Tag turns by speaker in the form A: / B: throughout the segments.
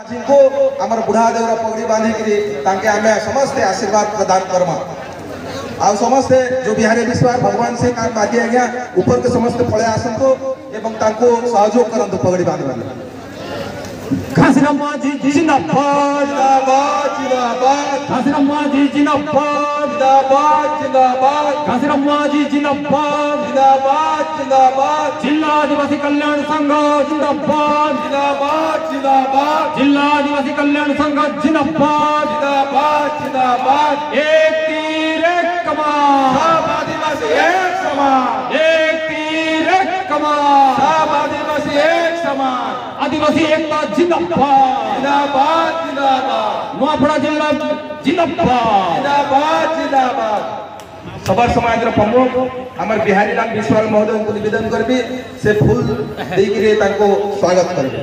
A: को आमर बुढ़ा देवर पगड़ी बांधिकी आमे समस्ते आशीर्वाद प्रदान करमा आ समस्ते जो बिहारी विश्वास भगवान से बाजी आज्ञा ऊपर के समस्ते पड़े आसतु एवं सहयोग करंतु पगड़ी बांधवा
B: घासीराम माझी जिंदाबाद
A: जिंदाबाद जिंदाबाद
B: घासीराम माझी जिंदाबाद
A: जिंदाबाद जिंदाबाद
B: घासीराम माझी जिंदाबाद
A: जिंदाबाद जिंदाबाद
B: जिला आदिवासी कल्याण संघ जिंदाबाद
A: जिंदाबाद जिंदाबाद
B: जिला आदिवासी कल्याण संघ जिंदाबाद
A: जिंदाबाद जिंदाबाद
B: एक तीर एक कमान
A: सब आदिवासी एक समान
B: एक तीर एक कमान
A: सब आदिवासी एक समान
B: आदिवासी एकता जिंदाबाद
A: जिंदाबाद जिंदाबाद
B: नुआपड़ा जिला जिंदाबाद
A: जिंदाबाद जिंदाबाद सबर समाज प्रमुख हमारे बिहारी राम विश्वाल महोदय को निवेदन करबी से फूल देकरे ताको स्वागत करबी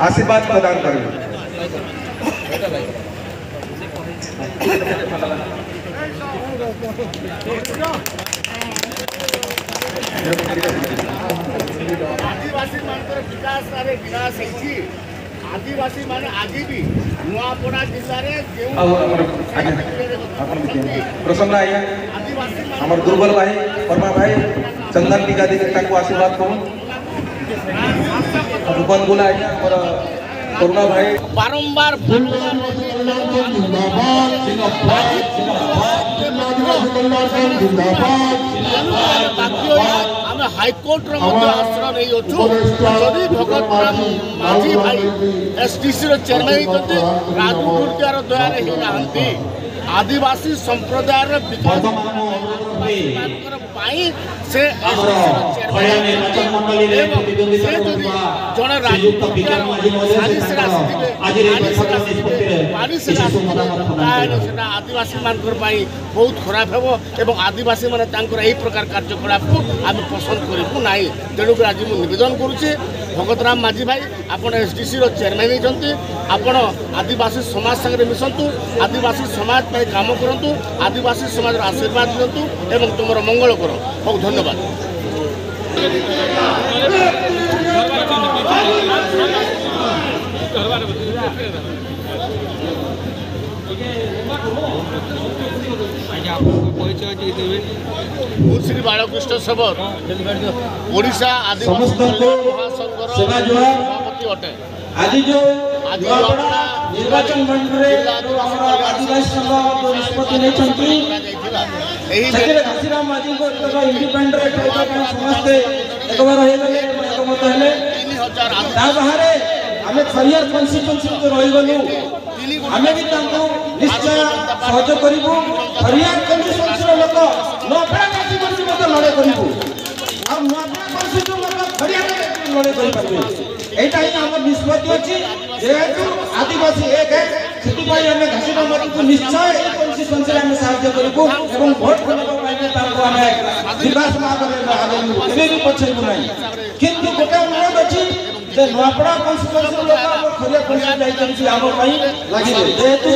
A: आशीर्वाद प्रदान करबी
C: आदिवासी मानकर विकास सारे विकास है आदिवासी माने आज भी नुआपड़ा जिले
A: प्रसन्न आया हमारे दुर्बल भाई वर्मा भाई चंदन टीका देकर आशीर्वाद करूँ रूपन गोला आया और करुणा भाई
C: बारंबार आम हाइकोर्ट आश्रय नहीं अच्छु भगत माझी भाई एसडीसी चेयरमैन होती राजमुद्यार दयारे ही नहांती आदिवासी संप्रदायर से आदिवासी मान बहुत खराब हे आदिवासी मान प्रकार कार्यकलाप को आम पसंद करूँ ना तेणुक आज मुझे निवेदन करुच्चे भगतराम माझी भाई आप एसडीसी चेयरमैन होती आप आदिवासी समाज सागर मिशंतु आदिवासी समाज पर काम करूँ आदिवासी समाज आशीर्वाद दिंतु एवं तुम मंगल कर बहुत धन्यवाद। श्री बालकृष्ण सबर ओडिशा आदिवासी महासंघर सभापति अटे
B: आज जो निर्वाचन मंडल आदिवासी संघ जो निष्पत्ति नहीं घासीराम माझी को इंडिपेंडेंट समस्ते एक बार एकमत हेले बाहर आम खरियार कन्स्टिट्यूएंसी तो रही गलु आम भी निश्चय सहयोग करूँ खरियार कन्स्टिट्यूएंसी लोक नफासी लड़े करूँ आ लोक खरियार लड़े करेंगे यहाँ ही आम निष्पत्ति अच्छी जेहेतु आदिवासी एक है से घासीराम माझी को निश्चय कन्स्टिट्यूएंसी आम साहय करूँ भोट विकास भी पछेबू ना किंतु गोटे अनुरोध अच्छी नुआपड़ा कन्स्टिट्यूएंसी लोग खरिया कन्स्टिट्यूएंसी आम लगे जेहेतु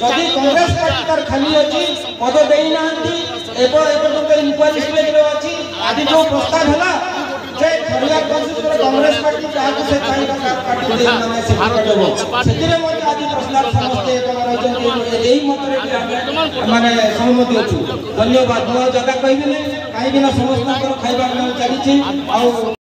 B: जदि कांग्रेस पार्टी खाली अच्छी पद देना इनक्वारी अच्छी आज जो प्रस्ताव है खरिया कन्स्टिट्यूएंसी कांग्रेस पार्टी जहाँ से आज प्रस्ताव समस्ते माने सहमति अच्छु धन्यवाद जगह कहबी कहीं समस्त खाଇବା चली